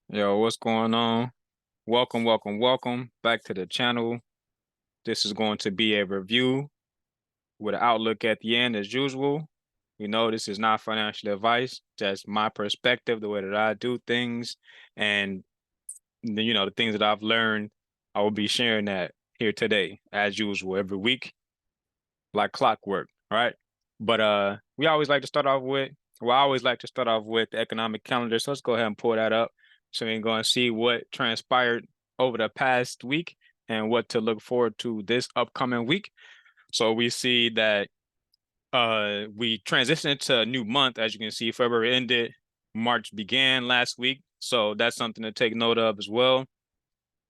Yo, what's going on? Welcome back to the channel. This is going to be a review with an outlook at the end as usual. You know, this is not financial advice, just my perspective, the way that I do things, and the things that I've learned. I will be sharing that here today, as usual, every week, like clockwork, right? But we always like to start off with, well, I always like to start off with the economic calendar. So let's go ahead and pull that up so we can go and see what transpired over the past week and what to look forward to this upcoming week. So we see that we transitioned into a new month. As you can see, February ended, March began last week. So that's something to take note of as well.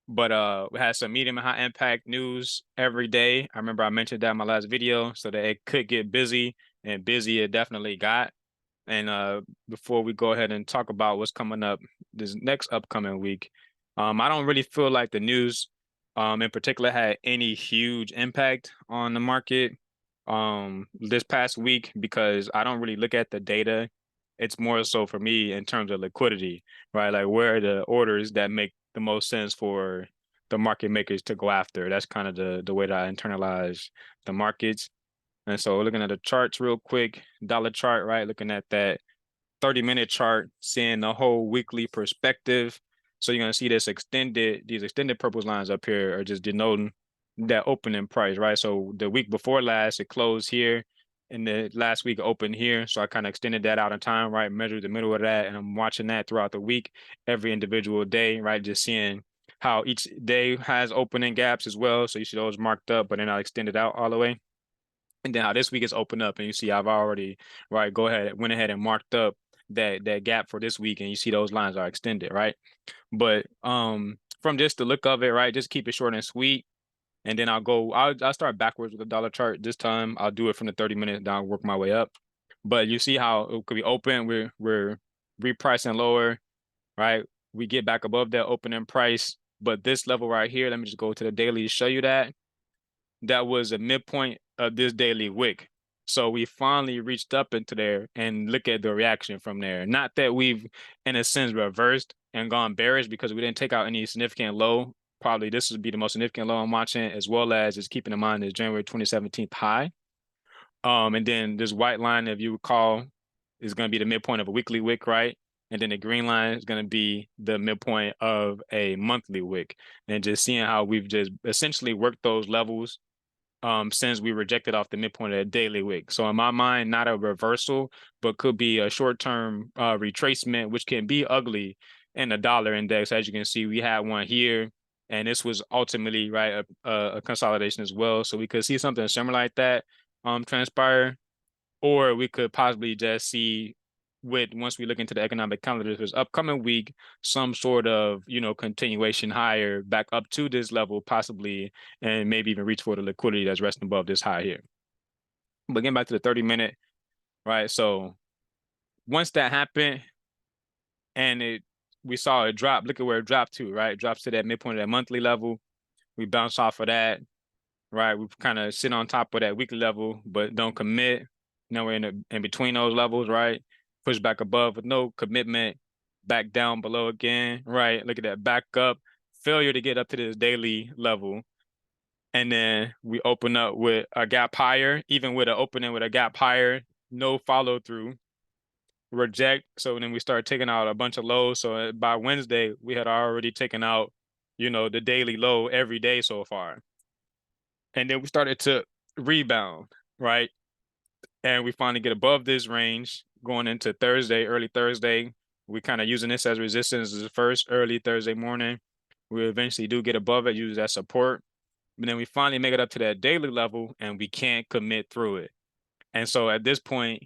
But we had some medium and high impact news every day. I remember I mentioned that in my last video, so that it could get busy, and busy it definitely got. And before we go ahead and talk about what's coming up this next upcoming week, I don't really feel like the news in particular had any huge impact on the market this past week because I don't really look at the data. It's more so for me in terms of liquidity, right? Like where are the orders that make the most sense for the market makers to go after. That's kind of the way that I internalize the markets. And so looking at the charts real quick, dollar chart, right? Looking at that 30-minute chart, seeing the whole weekly perspective. So you're gonna see these extended purple lines up here are just denoting that opening price, right? So the week before last, it closed here, and the last week opened here. So I kind of extended that out in time, right? Measured the middle of that, and I'm watching that throughout the week, every individual day, right? Just seeing how each day has opening gaps as well. So you see those marked up, but then I extended out all the way. And then how this week is opened up, and you see I've already went ahead and marked up that gap for this week, and you see those lines are extended, right? But from just the look of it, right, just keep it short and sweet. And then I'll start backwards with the dollar chart this time. I'll do it from the 30 minutes down, work my way up. But you see how it could be open, we're repricing lower, right? We get back above that opening price. But this level right here, let me just go to the daily to show you that was a midpoint of this daily wick. So we finally reached up into there and look at the reaction from there. Not that we've, in a sense, reversed and gone bearish because we didn't take out any significant low. Probably this would be the most significant low I'm watching, as well as just keeping in mind this January 2017 high. And then this white line, if you recall, is going to be the midpoint of a weekly wick, right? And then the green line is going to be the midpoint of a monthly wick. And just seeing how we've just essentially worked those levels since we rejected off the midpoint of the daily wick. So in my mind, not a reversal, but could be a short-term retracement, which can be ugly in the dollar index. As you can see, we had one here, and this was ultimately right a consolidation as well. So we could see something similar like that transpire, or we could possibly just see with once we look into the economic calendar this upcoming week, some sort of, continuation higher back up to this level, possibly, and maybe even reach for the liquidity that's resting above this high here. But getting back to the 30-minute, right? So once that happened and we saw it drop, look at where it dropped to, right? It drops to that midpoint of that monthly level. We bounce off of that, right? We kind of sit on top of that weekly level, but don't commit. Now we're in between those levels, right? Push back above with no commitment, back down below again, right? Look at that, back up, failure to get up to this daily level. And then we open up with a gap higher, even with an opening with a gap higher, no follow through, reject. So then we start taking out a bunch of lows. So by Wednesday, we had already taken out, the daily low every day so far. And then we started to rebound, right? And we finally get above this range going into Thursday, early Thursday. We kind of using this as resistance as the first early Thursday morning. We eventually do get above it, use that support. But then we finally make it up to that daily level and we can't commit through it. And so at this point,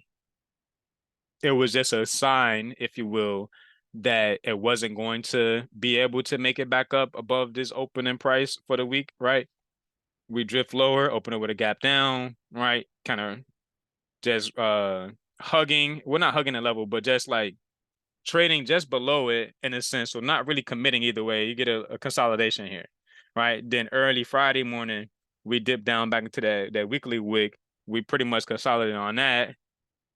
it was just a sign, if you will, that it wasn't going to be able to make it back up above this opening price for the week, right? We drift lower, open it with a gap down, right? Kind of just hugging, well, not hugging the level, but just like trading just below it in a sense. So not really committing either way. You get a consolidation here, right? Then early Friday morning, we dip down back into that weekly wick. We pretty much consolidate on that.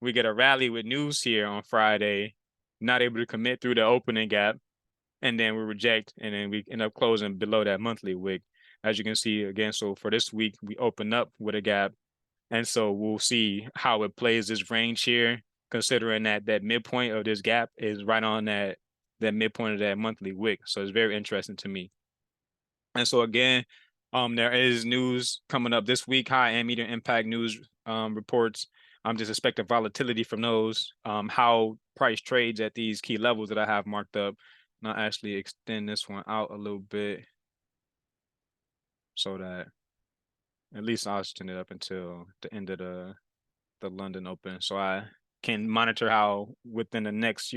We get a rally with news here on Friday, not able to commit through the opening gap. and then we reject, and then we end up closing below that monthly wick. As you can see again, so for this week, we open up with a gap, and so we'll see how it plays this range here, considering that that midpoint of this gap is right on that midpoint of that monthly wick. So it's very interesting to me. And so again, there is news coming up this week, high and medium impact news reports. I'm just expecting volatility from those, how price trades at these key levels that I have marked up. And I'll actually extend this one out a little bit so that at least I'll extend it up until the end of the London Open, so I can monitor how within the next,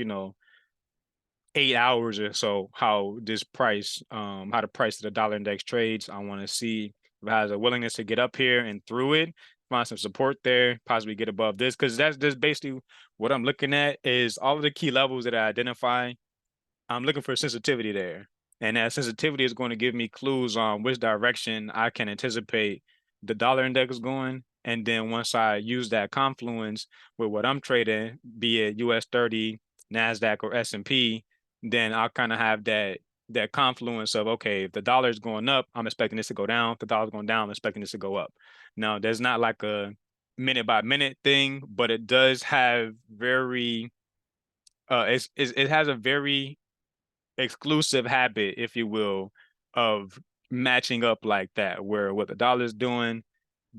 8 hours or so, how this price, how the price of the dollar index trades. I want to see if it has a willingness to get up here and through it, find some support there, possibly get above this, because that's just basically what I'm looking at is all of the key levels that I identify. I'm looking for sensitivity there. And that sensitivity is going to give me clues on which direction I can anticipate the dollar index going. And then once I use that confluence with what I'm trading, be it US 30, NASDAQ, or S&P, then I'll kind of have that confluence of, okay, if the dollar is going up, I'm expecting this to go down. If the dollar's going down, I'm expecting this to go up. Now, there's not like a minute by minute thing, but it does have very it has a very exclusive habit, if you will, of matching up like that, where what the dollar's doing,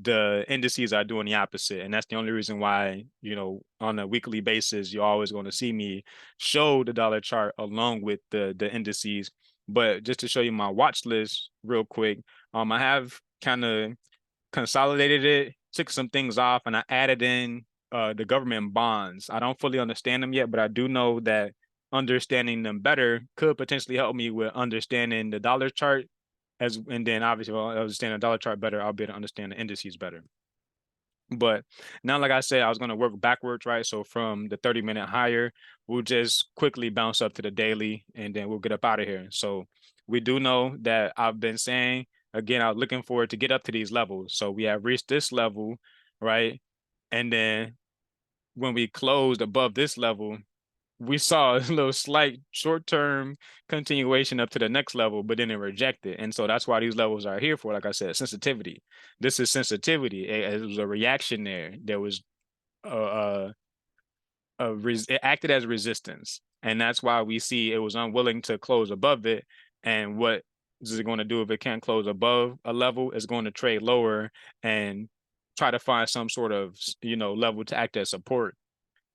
the indices are doing the opposite. And that's the only reason why, on a weekly basis, you're always going to see me show the dollar chart along with the indices. But just to show you my watch list real quick, I have kind of consolidated it, took some things off, and I added in the government bonds. I don't fully understand them yet, but I do know that understanding them better could potentially help me with understanding the dollar chart, and then obviously if I understand the dollar chart better, I'll be able to understand the indices better. But now, like I said, I was going to work backwards, right? So from the 30-minute higher, we'll just quickly bounce up to the daily, and then we'll get up out of here. So we do know that I've been saying, again, I was looking forward to get up to these levels. So we have reached this level, right? And then when we closed above this level, we saw a little slight short-term continuation up to the next level, but then it rejected. And so that's why these levels are here for, like I said, sensitivity. This is sensitivity. It was a reaction there. There was it acted as resistance. And that's why we see it was unwilling to close above it. And what is it going to do if it can't close above a level? It's going to trade lower and try to find some sort of, level to act as support,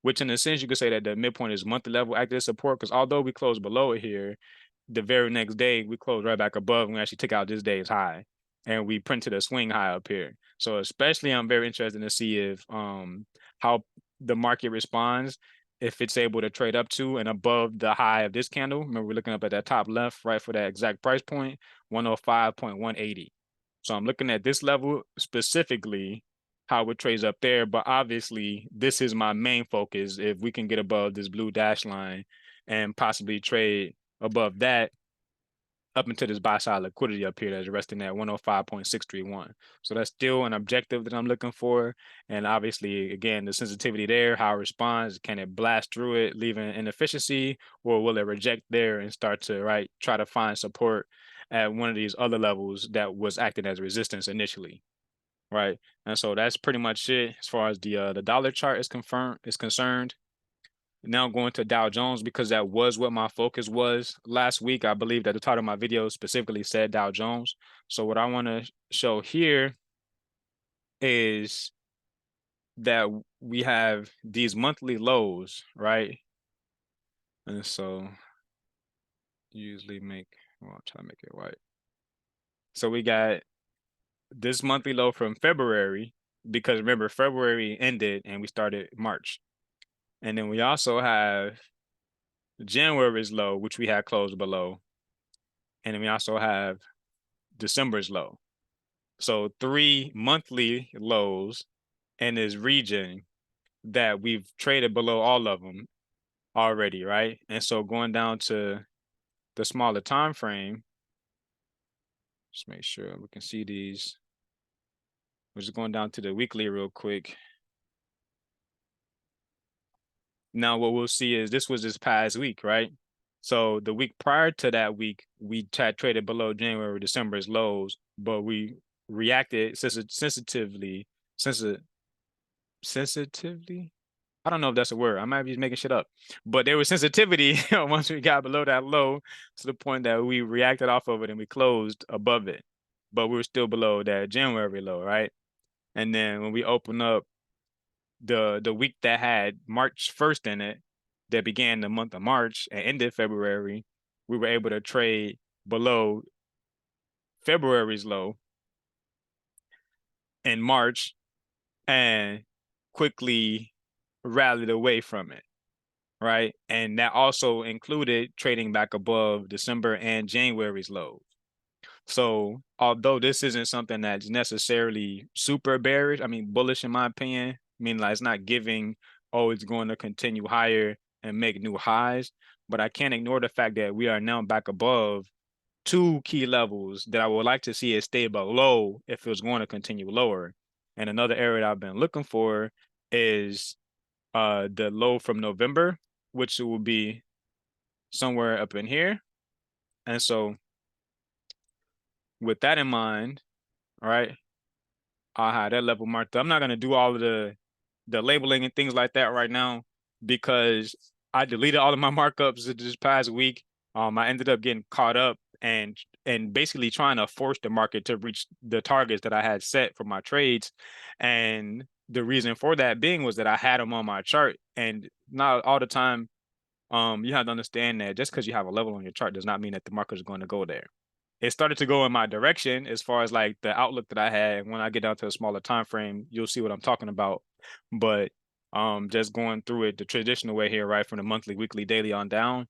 which in a sense you could say that the midpoint is monthly level active support, because although we closed below it here, the very next day we closed right back above and we actually took out this day's high and we printed a swing high up here. So especially I'm very interested to see if how the market responds if it's able to trade up to and above the high of this candle. Remember, we're looking up at that top left, right, for that exact price point, 105.180. So I'm looking at this level specifically, how it trades up there. But obviously, this is my main focus. If we can get above this blue dash line and possibly trade above that up into this buy side liquidity up here that's resting at 105.631. So that's still an objective that I'm looking for. And obviously, again, the sensitivity there, how it responds, can it blast through it, leaving inefficiency, or will it reject there and start to try to find support at one of these other levels that was acting as resistance initially? Right. And so that's pretty much it as far as the dollar chart is concerned. Now going to Dow Jones, because that was what my focus was last week. I believe that the title of my video specifically said Dow Jones. So what I want to show here is that we have these monthly lows, right? And so usually I'll try to make it white. So we got this monthly low from February, because remember, February ended and we started March. And then we also have January's low, which we had closed below. And then we also have December's low. So 3 monthly lows in this region that we've traded below all of them already, right? And so going down to the smaller time frame, just make sure we can see these. We're just going down to the weekly real quick. Now what we'll see is this was this past week, right? So the week prior to that week, we had traded below January, December's lows, but we reacted sensitively, sensitively. I don't know if that's a word. I might be making shit up, but there was sensitivity once we got below that low to the point that we reacted off of it and we closed above it, but we were still below that January low, right? And then when we open up the week that had March 1st in it, that began the month of March and ended February, we were able to trade below February's low in March and quickly rallied away from it, right? And that also included trading back above December and January's lows. So although this isn't something that's necessarily super bearish, I mean bullish in my opinion, I mean like it's not giving, oh, it's going to continue higher and make new highs, but I can't ignore the fact that we are now back above two key levels that I would like to see it stay below if it was going to continue lower. And another area that I've been looking for is the low from November, which will be somewhere up in here. And so with that in mind, all right, I had that level marked up. I'm not gonna do all of the labeling and things like that right now because I deleted all of my markups this past week. I ended up getting caught up and basically trying to force the market to reach the targets that I had set for my trades. And the reason for that being was that I had them on my chart, and not all the time. You have to understand that just because you have a level on your chart does not mean that the market is going to go there. It started to go in my direction as far as like the outlook that I had. When I get down to a smaller time frame, you'll see what I'm talking about. But just going through it the traditional way here, right, from the monthly, weekly, daily on down,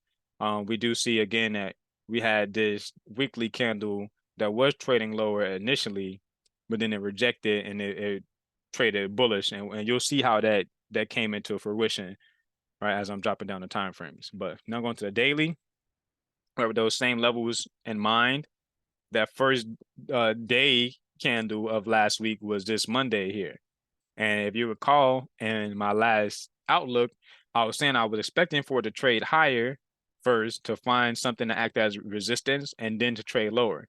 we do see again that we had this weekly candle that was trading lower initially, but then it rejected and it traded bullish, and you'll see how that came into fruition, right, as I'm dropping down the time frames. But now going to the daily, right, with those same levels in mind, that first day candle of last week was this Monday here. And if you recall, in my last outlook, I was saying I was expecting for it to trade higher first to find something to act as resistance and then to trade lower.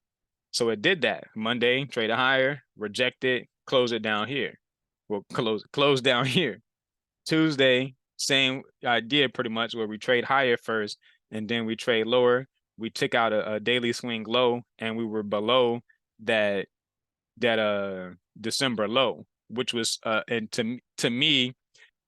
So it did that. Monday, traded higher, rejected, close it down here. Well, close down here. Tuesday, same idea pretty much, where we trade higher first and then we trade lower. We took out a daily swing low and we were below that December low, which was and to me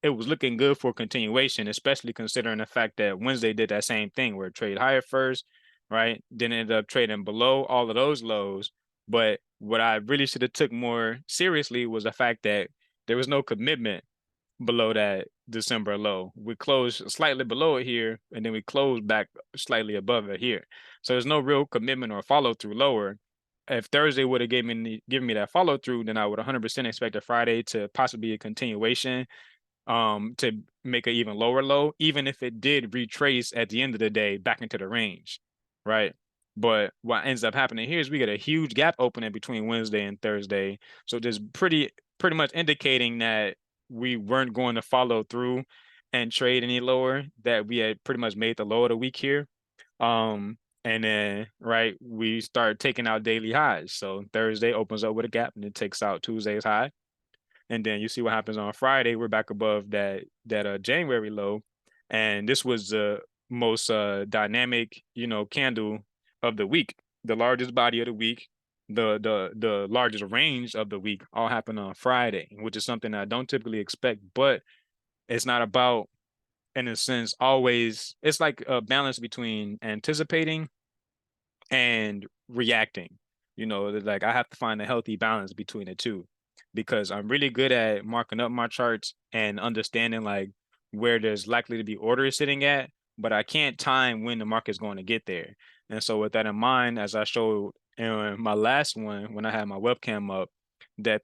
it was looking good for continuation, especially considering the fact that Wednesday did that same thing where it traded higher first, right? Then ended up trading below all of those lows. But what I really should have took more seriously was the fact that there was no commitment below that December low. We closed slightly below it here, and then we closed back slightly above it here. So there's no real commitment or follow through lower. If Thursday would have given me that follow through, then I would 100% expect a Friday to possibly a continuation, to make an even lower low, even if it did retrace at the end of the day back into the range, right? But what ends up happening here is we get a huge gap opening between Wednesday and Thursday. So just pretty much indicating that we weren't going to follow through and trade any lower, that we had pretty much made the low of the week here. And then, right, we start taking out daily highs. So Thursday opens up with a gap and it takes out Tuesday's high. And then you see what happens on Friday. We're back above that January low. And this was the most dynamic, candle of the week, the largest body of the week, the largest range of the week all happened on Friday, which is something I don't typically expect, but it's not about, in a sense, always, it's like a balance between anticipating and reacting. Like I have to find a healthy balance between the two because I'm really good at marking up my charts and understanding like where there's likely to be orders sitting at, but I can't time when the market's going to get there. And so with that in mind, as I showed in my last one when I had my webcam up, that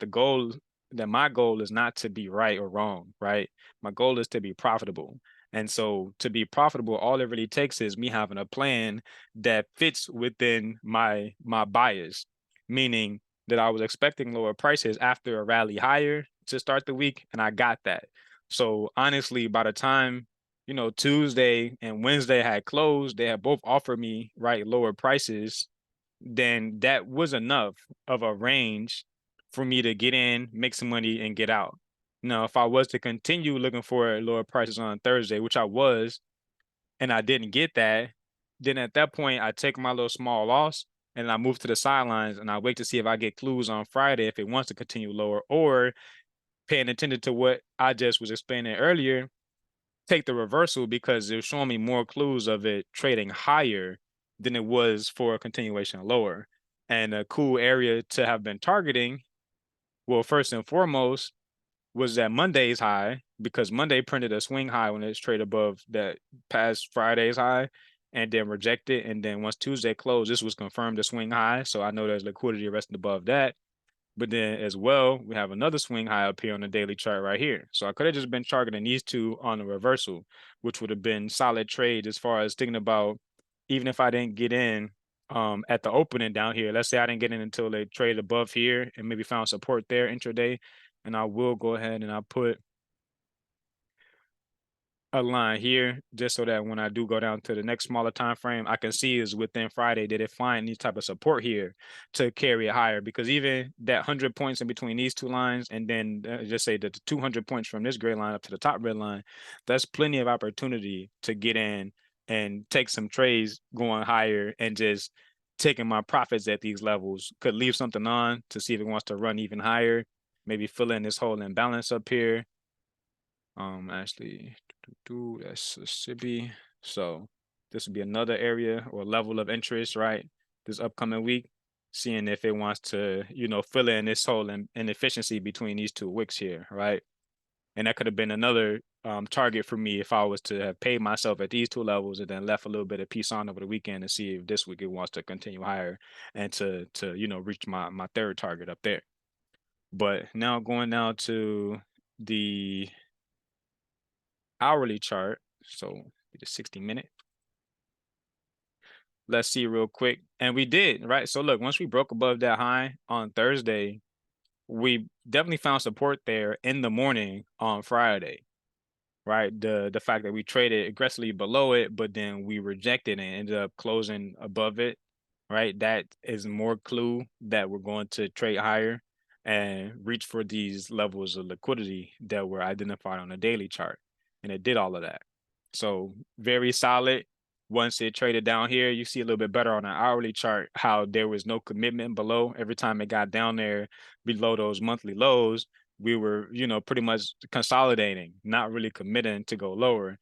my goal is not to be right or wrong, right? My goal is to be profitable. And so to be profitable, all it really takes is me having a plan that fits within my bias, meaning that I was expecting lower prices after a rally higher to start the week, and I got that. So honestly, by the time Tuesday and Wednesday had closed, they had both offered me, right, lower prices, then that was enough of a range for me to get in, make some money, and get out. Now, if I was to continue looking for lower prices on Thursday, which I was, and I didn't get that, then at that point I take my little small loss and I move to the sidelines and I wait to see if I get clues on Friday if it wants to continue lower, or paying attention to what I just was explaining earlier, take the reversal because they're showing me more clues of it trading higher than it was for a continuation lower. And a cool area to have been targeting, well, first and foremost, was that Monday's high, because Monday printed a swing high when it's traded above that past Friday's high and then rejected. And then once Tuesday closed, this was confirmed a swing high. So I know there's liquidity resting above that. But then as well, we have another swing high up here on the daily chart right here. So I could have just been targeting these two on the reversal, which would have been solid trade as far as thinking about, even if I didn't get in at the opening down here. Let's say I didn't get in until they trade above here and maybe found support there intraday. And I will go ahead and I'll put a line here just so that when I do go down to the next smaller time frame, I can see is within Friday did it find any type of support here to carry it higher, because even that 100 points in between these two lines and then just say that the 200 points from this gray line up to the top red line, that's plenty of opportunity to get in and take some trades going higher, and just taking my profits at these levels. Could leave something on to see if it wants to run even higher, maybe fill in this whole imbalance up here. Actually, that's should be so. This would be another area or level of interest, right? This upcoming week, seeing if it wants to, fill in this whole inefficiency between these two wicks here, right? And that could have been another target for me if I was to have paid myself at these two levels and then left a little bit of piece on over the weekend and see if this week it wants to continue higher and to reach my third target up there. But now going down to the hourly chart, so the 60-minute. Let's see real quick. And we did, right? So look, once we broke above that high on Thursday, we definitely found support there in the morning on Friday, right? The fact that we traded aggressively below it, but then we rejected and ended up closing above it, right? That is more clue that we're going to trade higher and reach for these levels of liquidity that were identified on the daily chart. And it did all of that. So very solid. Once it traded down here, you see a little bit better on an hourly chart how there was no commitment below. Every time it got down there below those monthly lows, we were, pretty much consolidating, not really committing to go lower,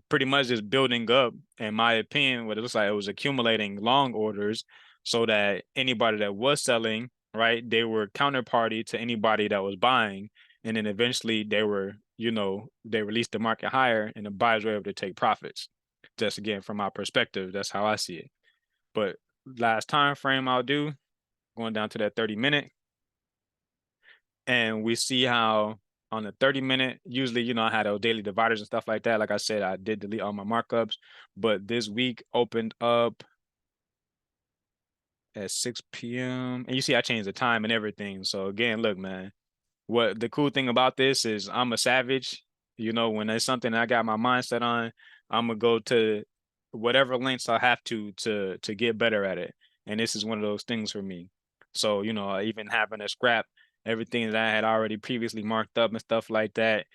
pretty much just building up, in my opinion, what it looks like it was accumulating long orders so that anybody that was selling, right, they were counterparty to anybody that was buying. And then eventually they were, they released the market higher and the buyers were able to take profits. Just again, from my perspective, that's how I see it. But last time frame I'll do, going down to that 30-minute. And we see how on the 30-minute, usually, I had those daily dividers and stuff like that. Like I said, I did delete all my markups, but this week opened up at 6 p.m. And you see I changed the time and everything. So again, look, man, what the cool thing about this is I'm a savage. When there's something I got my mindset on, I'm gonna go to whatever lengths I have to get better at it. And this is one of those things for me. So, even having a scrap everything that I had already previously marked up and stuff like that,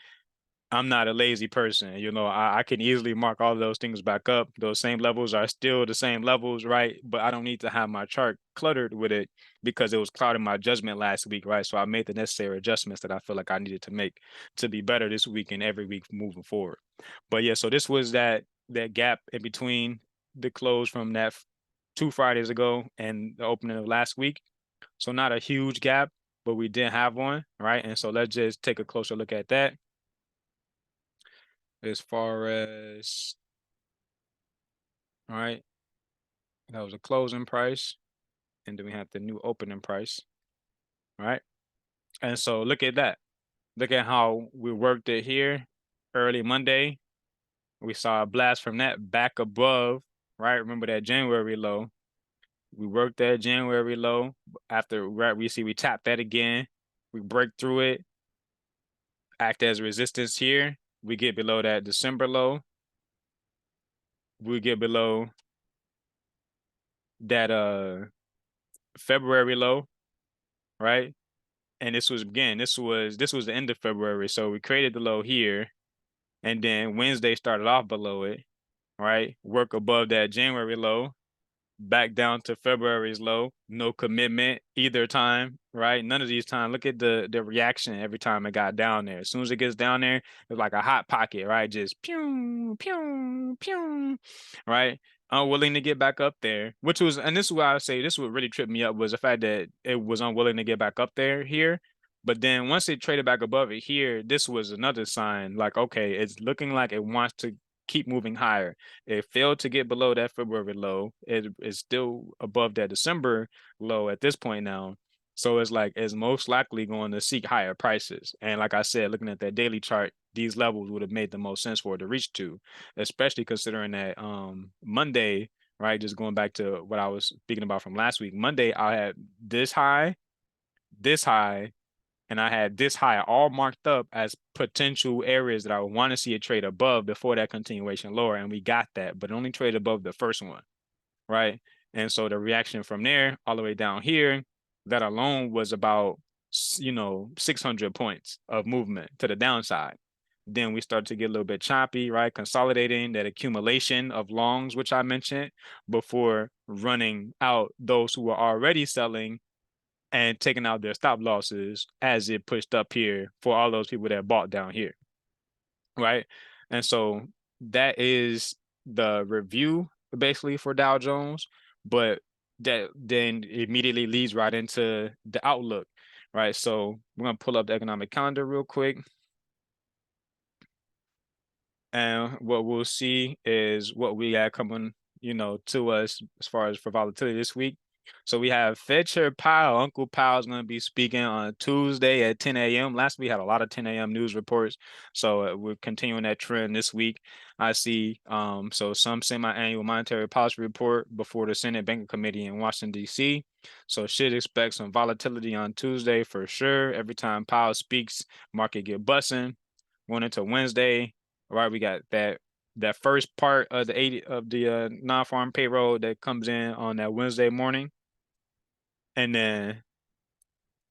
I'm not a lazy person. I can easily mark all of those things back up. Those same levels are still the same levels, right? But I don't need to have my chart cluttered with it because it was clouding my judgment last week, right? So I made the necessary adjustments that I feel like I needed to make to be better this week and every week moving forward. But yeah, so this was that gap in between the close from that 2 Fridays ago and the opening of last week. So not a huge gap, but we did have one, right? And so let's just take a closer look at that. As far as, all right, that was a closing price. And then we have the new opening price, all right? And so look at that. Look at how we worked it here early Monday. We saw a blast from that back above, right? Remember that January low. We worked that January low. After, right, we tapped that again. We break through it, act as resistance here. We get below that December low. we get below that February low, right? And this was the end of February. So we created the low here, and then Wednesday started off below it, right? Work above that January low, back down to February's low. No commitment either time, right? None of these times. Look at the reaction every time it got down there. As soon as it gets down there, it's like a hot pocket, right? Just pew, pew, pew, right? Unwilling to get back up there, which was, and this is why I say this would really trip me up was the fact that it was unwilling to get back up there here. But then once it traded back above it here, this was another sign like, okay, it's looking like it wants to keep moving higher. It failed to get below that February low. It is still above that December low at this point now. So it's like it's most likely going to seek higher prices. And like I said, looking at that daily chart, these levels would have made the most sense for it to reach to, especially considering that Monday, right? Just going back to what I was speaking about from last week. Monday, I had this high, and I had this high all marked up as potential areas that I would want to see a trade above before that continuation lower, and we got that, but only traded above the first one, right? And so the reaction from there all the way down here, that alone was about 600 points of movement to the downside. Then we started to get a little bit choppy, right? Consolidating that accumulation of longs, which I mentioned, before running out those who were already selling and taking out their stop losses as it pushed up here for all those people that bought down here, right? And so that is the review basically for Dow Jones, but that then immediately leads right into the outlook, right? So we're gonna pull up the economic calendar real quick. And what we'll see is what we got coming, to us as far as for volatility this week. So we have Fed Chair Powell. Uncle Powell's going to be speaking on Tuesday at 10 a.m. Last week we had a lot of 10 a.m. news reports, so we're continuing that trend this week. I see so some semi-annual monetary policy report before the Senate Banking Committee in Washington, D.C. So should expect some volatility on Tuesday for sure. Every time Powell speaks, market get bussing. Going into Wednesday, right? We got that first part of the 80 of the non-farm payroll that comes in on that Wednesday morning. And then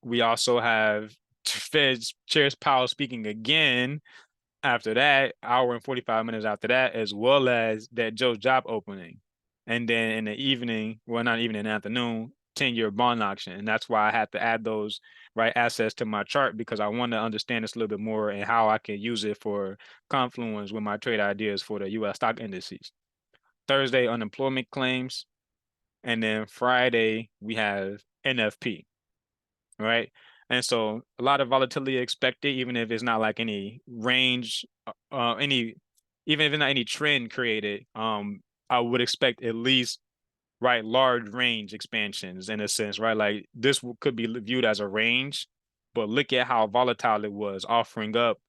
we also have Fed Chair Powell speaking again after that, hour and 45 minutes after that, as well as that Joe's job opening. And then in the evening, well, not even in the afternoon, 10-year bond auction. And that's why I had to add those right assets to my chart, because I want to understand this a little bit more and how I can use it for confluence with my trade ideas for the US stock indices. Thursday, unemployment claims. And then Friday, we have NFP, right? And so a lot of volatility expected, even if it's not like any range, even if it's not any trend created, I would expect at least right large range expansions in a sense, right? Like this could be viewed as a range, but look at how volatile it was, offering up,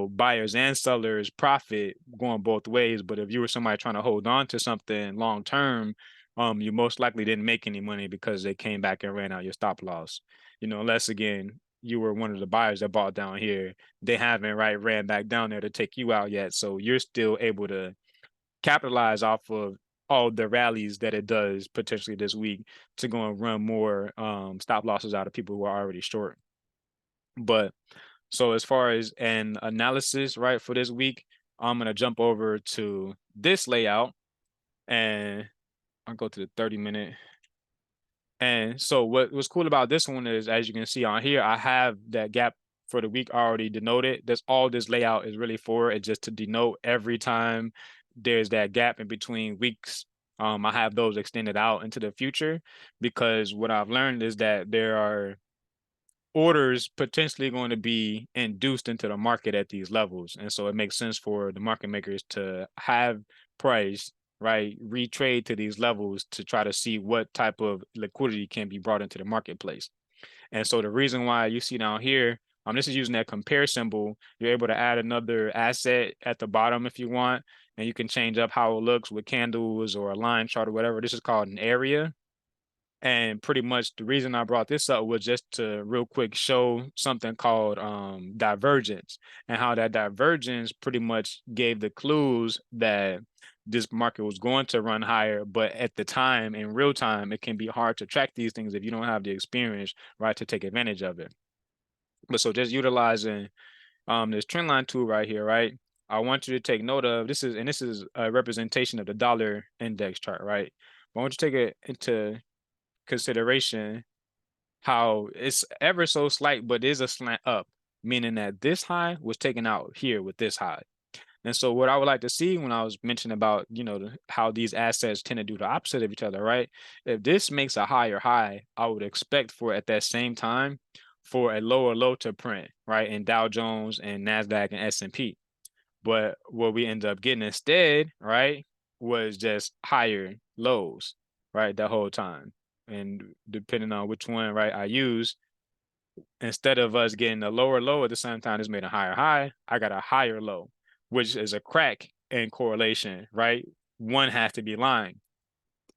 buyers and sellers profit going both ways. But if you were somebody trying to hold on to something long term, you most likely didn't make any money because they came back and ran out your stop loss. Unless again you were one of the buyers that bought down here, they haven't ran back down there to take you out yet, so you're still able to capitalize off of all the rallies that it does potentially this week to go and run more stop losses out of people who are already short. But so as far as an analysis, right, for this week, I'm going to jump over to this layout and I'll go to the 30-minute. And so what was cool about this one is, as you can see on here, I have that gap for the week already denoted. That's all this layout is really for. It's just to denote every time there's that gap in between weeks. I have those extended out into the future, because what I've learned is that there are orders potentially going to be induced into the market at these levels. And so it makes sense for the market makers to have price, right, retrade to these levels to try to see what type of liquidity can be brought into the marketplace. And so the reason why you see down here, this is using that compare symbol. You're able to add another asset at the bottom if you want, and you can change up how it looks with candles or a line chart or whatever. This is called an area. And pretty much the reason I brought this up was just to real quick show something called divergence, and how that divergence pretty much gave the clues that this market was going to run higher, but at the time, in real time, it can be hard to track these things if you don't have the experience, right, to take advantage of it. But so just utilizing this trend line tool right here, right? I want you to take note of this is a representation of the dollar index chart, right? But I want you to take it into consideration how it's ever so slight, but is a slant up, meaning that this high was taken out here with this high. And so what I would like to see when I was mentioning about, how these assets tend to do the opposite of each other, right? If this makes a higher high, I would expect for at that same time for a lower low to print, right? In Dow Jones and NASDAQ and S&P. But what we end up getting instead, right, was just higher lows, right, the whole time. And depending on which one, right, I use, instead of us getting a lower low at the same time it's made a higher high, I got a higher low, which is a crack in correlation, right? One has to be lying.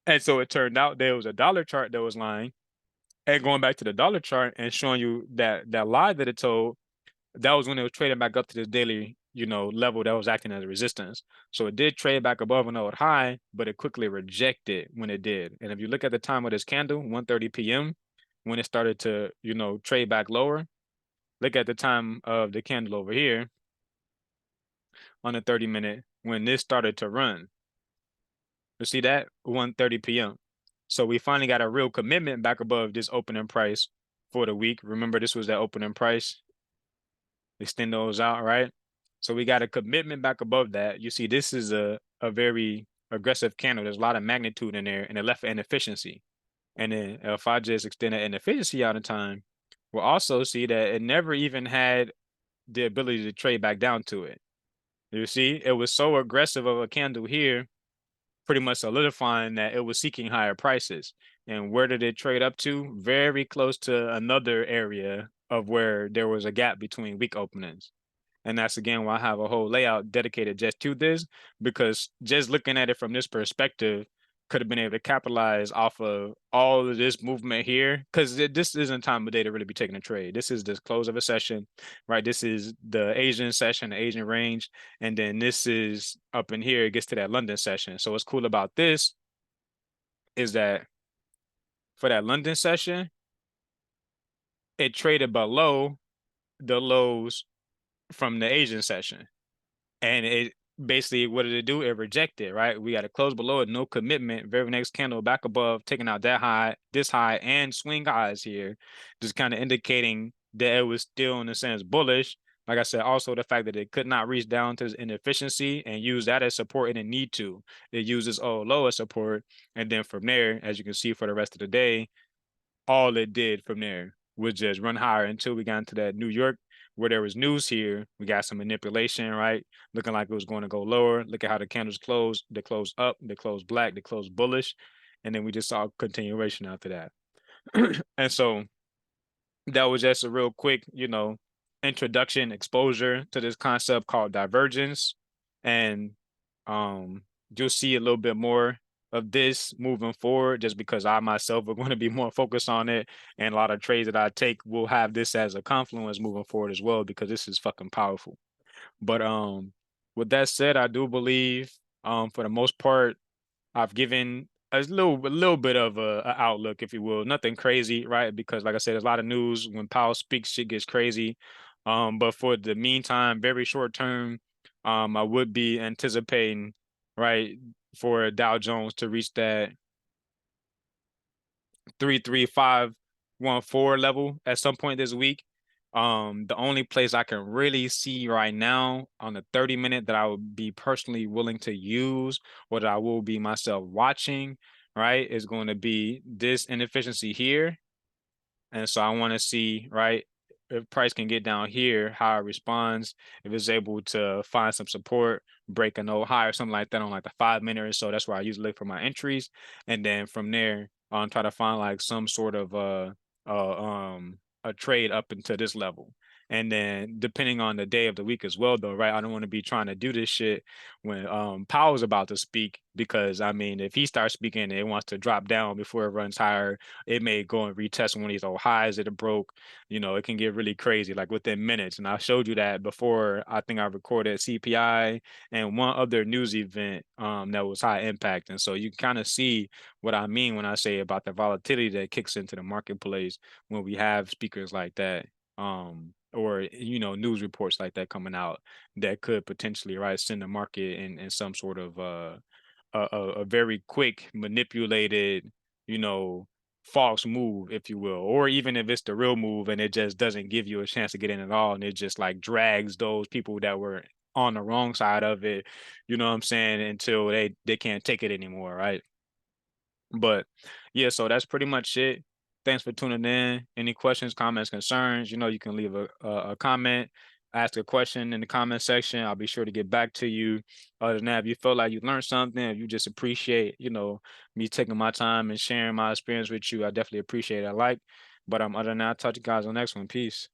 And so it turned out there was a dollar chart that was lying. And going back to the dollar chart and showing you that lie that it told, that was when it was trading back up to this daily, level that was acting as a resistance. So it did trade back above an old high, but it quickly rejected when it did. And if you look at the time of this candle, 1:30 p.m., when it started to, trade back lower, look at the time of the candle over here on the 30-minute when this started to run. You see that? 1:30 p.m. So we finally got a real commitment back above this opening price for the week. Remember, this was that opening price. Extend those out, right? So we got a commitment back above that. You see, this is a very aggressive candle. There's a lot of magnitude in there, and it left inefficiency. And then if I just extend that inefficiency out in time, we'll also see that it never even had the ability to trade back down to it. You see, it was so aggressive of a candle here, pretty much solidifying that it was seeking higher prices. And where did it trade up to? Very close to another area of where there was a gap between weak openings. And that's again why I have a whole layout dedicated just to this, because just looking at it from this perspective could have been able to capitalize off of all of this movement here, because this isn't time of day to really be taking a trade. This is the close of a session, right? This is the Asian session, the Asian range, and then this is up in here. It gets to that London session. So what's cool about this is that for that London session, it traded below the lows from the Asian session. And it basically, what did it do? It rejected, right? We got to close below it, no commitment. Very next candle back above, taking out that high, this high, and swing highs here, just kind of indicating that it was still, in a sense, bullish. Like I said, also the fact that it could not reach down to its inefficiency and use that as support, it didn't need to. It uses low as support. And then from there, as you can see for the rest of the day, all it did from there was just run higher until we got into that New York where there was news here. We got some manipulation, right? Looking like it was going to go lower. Look at how the candles closed. They closed up, they closed black, they closed bullish. And then we just saw a continuation after that. And so that was just a real quick, introduction, exposure to this concept called divergence. And you'll see a little bit more of this moving forward, just because I myself are going to be more focused on it. And a lot of trades that I take will have this as a confluence moving forward as well, because this is fucking powerful. But with that said, I do believe for the most part, I've given a little bit of a outlook, if you will. Nothing crazy, right? Because like I said, there's a lot of news. When Powell speaks, shit gets crazy. But for the meantime, very short term, I would be anticipating, right, for Dow Jones to reach that 33514 level at some point this week. The only place I can really see right now on the 30-minute that I would be personally willing to use, or that I will be myself watching, right, is going to be this inefficiency here. And so I want to see, right, if price can get down here, how it responds, if it's able to find some support, break a no high or something like that on like the 5-minute or so. That's where I usually look for my entries. And then from there, try to find like some sort of a trade up into this level. And then depending on the day of the week as well, though, right? I don't want to be trying to do this shit when Powell's about to speak, because I mean, if he starts speaking and it wants to drop down before it runs higher, it may go and retest one of these old highs that it broke. You know, it can get really crazy, like within minutes. And I showed you that before. I think I recorded CPI and one other news event that was high impact. And so you can kind of see what I mean when I say about the volatility that kicks into the marketplace when we have speakers like that. Or news reports like that coming out that could potentially, right, send the market in some sort of a very quick manipulated, you know, false move, if you will, or even if it's the real move and it just doesn't give you a chance to get in at all, and it just like drags those people that were on the wrong side of it, you know what I'm saying, until they can't take it anymore, right? But yeah, so that's pretty much it. Thanks for tuning in. Any questions, comments, concerns, you can leave a comment, ask a question in the comment section. I'll be sure to get back to you. Other than that, if you feel like you learned something, if you just appreciate, me taking my time and sharing my experience with you, I definitely appreciate it. But other than that, I'll talk to you guys on the next one. Peace.